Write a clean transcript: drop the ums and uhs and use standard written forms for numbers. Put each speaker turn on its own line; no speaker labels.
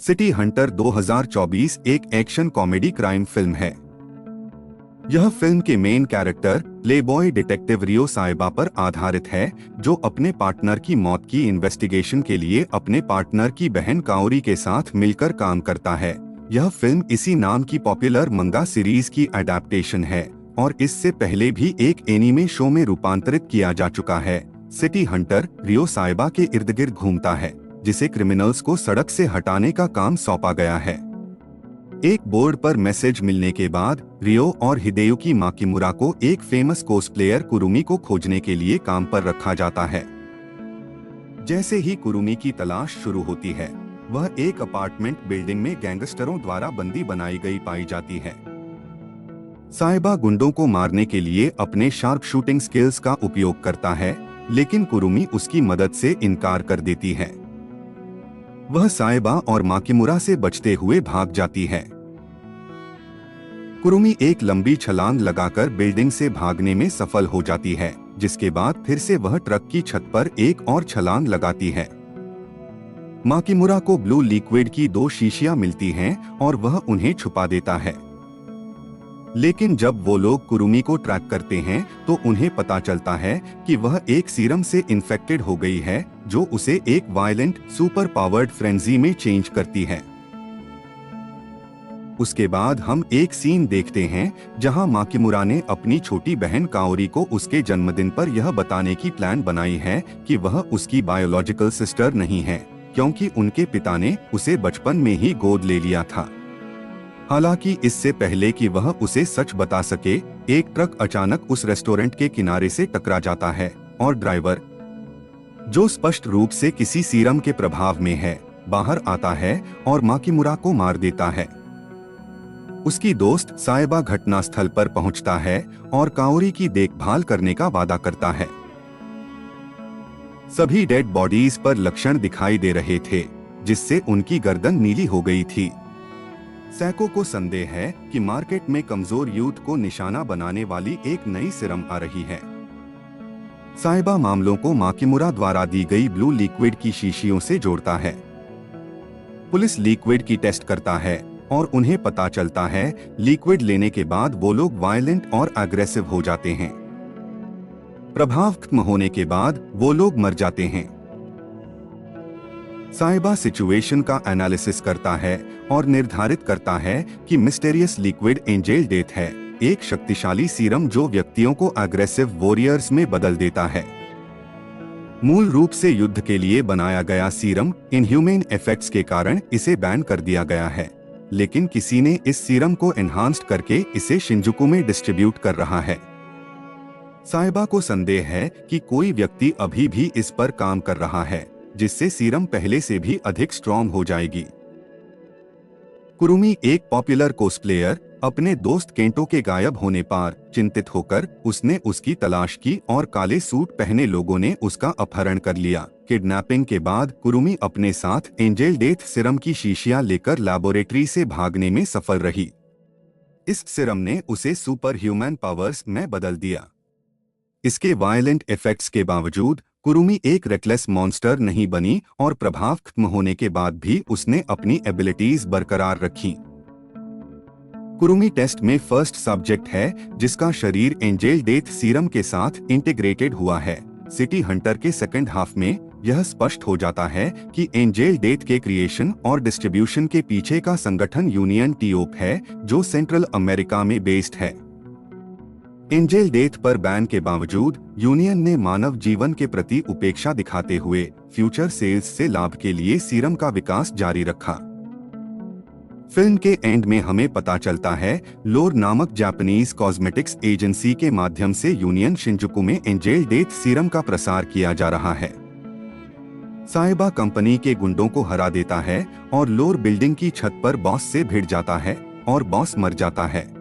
City Hunter 2024 एक action comedy crime film है। यह फिल्म के मेन कैरेक्टर प्लेबॉय डिटेक्टिव रियो साइबा पर आधारित है, जो अपने पार्टनर की मौत की इन्वेस्टिगेशन के लिए अपने पार्टनर की बहन काओरी के साथ मिलकर काम करता है। यह फिल्म इसी नाम की पॉपुलर मंगा सीरीज की अडेप्टेशन है और इससे पहले भी एक एनीमे शो में रूपांतरित किया जा चुका है। सिटी हंटर रियो साइबा के इर्द गिर्द घूमता है, जिसे क्रिमिनल्स को सड़क से हटाने का काम सौंपा गया है। एक बोर्ड पर मैसेज मिलने के बाद रियो और हिदेयुकी माकिमुरा को एक फेमस कोस्प्लेयर कुरुमी को खोजने के लिए काम पर रखा जाता है। जैसे ही कुरुमी की तलाश शुरू होती है, वह एक अपार्टमेंट बिल्डिंग में गैंगस्टरों द्वारा बंदी बनाई गई पाई जाती है। साइबा गुंडों को मारने के लिए अपने शार्प शूटिंग स्किल्स का उपयोग करता है, लेकिन कुरुमी उसकी मदद से इनकार कर देती है। वह साइबा और माकिमुरा से बचते हुए भाग जाती है। कुरुमी एक लंबी छलांग लगाकर बिल्डिंग से भागने में सफल हो जाती है, जिसके बाद फिर से वह ट्रक की छत पर एक और छलांग लगाती है। माकिमुरा को ब्लू लिक्विड की 2 शीशियां मिलती हैं और वह उन्हें छुपा देता है। लेकिन जब वो लोग कुरुमी को ट्रैक करते हैं तो उन्हें पता चलता है कि वह एक सीरम से इन्फेक्टेड हो गई है, जो उसे एक वायलेंट सुपर पावर्ड फ्रेंजी में चेंज करती है। उसके बाद हम एक सीन देखते हैं जहां माकिमुरा ने अपनी छोटी बहन काओरी को उसके जन्मदिन पर यह बताने की प्लान बनाई है कि वह उसकी बायोलॉजिकल सिस्टर नहीं है, क्योंकि उनके पिता ने उसे बचपन में ही गोद ले लिया था। हालांकि इससे पहले कि वह उसे सच बता सके, एक ट्रक अचानक उस रेस्टोरेंट के किनारे से टकरा जाता है और ड्राइवर, जो स्पष्ट रूप से किसी सीरम के प्रभाव में है, बाहर आता है और माकिमुरा को मार देता है। उसकी दोस्त साइबा घटनास्थल पर पहुंचता है और काओरी की देखभाल करने का वादा करता है। सभी डेड बॉडीज पर लक्षण दिखाई दे रहे थे, जिससे उनकी गर्दन नीली हो गई थी। सैको को संदेह है कि मार्केट में कमजोर यूथ को निशाना बनाने वाली एक नई सिरम आ रही है। साइबा मामलों को माकिमुरा द्वारा दी गई ब्लू लिक्विड की शीशियों से जोड़ता है। पुलिस लिक्विड की टेस्ट करता है और उन्हें पता चलता है लिक्विड लेने के बाद वो लोग वायलेंट और अग्रेसिव हो जाते हैं। प्रभाव खत्म होने के बाद वो लोग मर जाते हैं। साइबा सिचुएशन का एनालिसिस करता है और निर्धारित करता है कि मिस्टीरियस लिक्विड एंजेल डेथ है, एक शक्तिशाली सीरम जो व्यक्तियों को अग्रेसिव वॉरियर्स में बदल देता है। मूल रूप से युद्ध के लिए बनाया गया सीरम इनह्यूमन इफेक्ट्स के कारण इसे बैन कर दिया गया है, लेकिन किसी ने इस सीरम को एनहांस्ड करके इसे शिंजुकू में डिस्ट्रीब्यूट कर रहा है। साइबा को संदेह है कि कोई व्यक्ति अभी भी इस पर काम कर रहा है, जिससे सीरम पहले से भी अधिक स्ट्रॉन्ग हो जाएगी। कुरुमी एक पॉपुलर कोस्प्लेयर अपने दोस्त केंटो के गायब होने पर चिंतित होकर उसने उसकी तलाश की और काले सूट पहने लोगों ने उसका अपहरण कर लिया। किडनैपिंग के बाद कुरुमी अपने साथ एंजेल डेथ सिरम की शीशियां लेकर लैबोरेटरी से भागने में सफल रही। इस सिरम ने उसे सुपर ह्यूमन पावर्स में बदल दिया। इसके वायलेंट इफेक्ट्स के बावजूद कुरुमी एक रेकलेस मॉन्स्टर नहीं बनी और प्रभाव खत्म होने के बाद भी उसने अपनी एबिलिटीज बरकरार रखी। कुरुमी टेस्ट में फर्स्ट सब्जेक्ट है जिसका शरीर एंजेल डेथ सीरम के साथ इंटीग्रेटेड हुआ है। सिटी हंटर के सेकंड हाफ में यह स्पष्ट हो जाता है कि एंजेल डेथ के क्रिएशन और डिस्ट्रीब्यूशन के पीछे का संगठन यूनियन टीओप है, जो सेंट्रल अमेरिका में बेस्ड है। एंजेल डेथ पर बैन के बावजूद यूनियन ने मानव जीवन के प्रति उपेक्षा दिखाते हुए फ्यूचर सेल्स से लाभ के लिए सीरम का विकास जारी रखा। फिल्म के एंड में हमें पता चलता है लोर नामक जापानीज कॉस्मेटिक्स एजेंसी के माध्यम से यूनियन शिंजुकू में एंजेल डेथ सीरम का प्रसार किया जा रहा है। साइबा कंपनी के गुंडों को हरा देता है और लोर बिल्डिंग की छत पर बॉस से भिड़ जाता है और बॉस मर जाता है।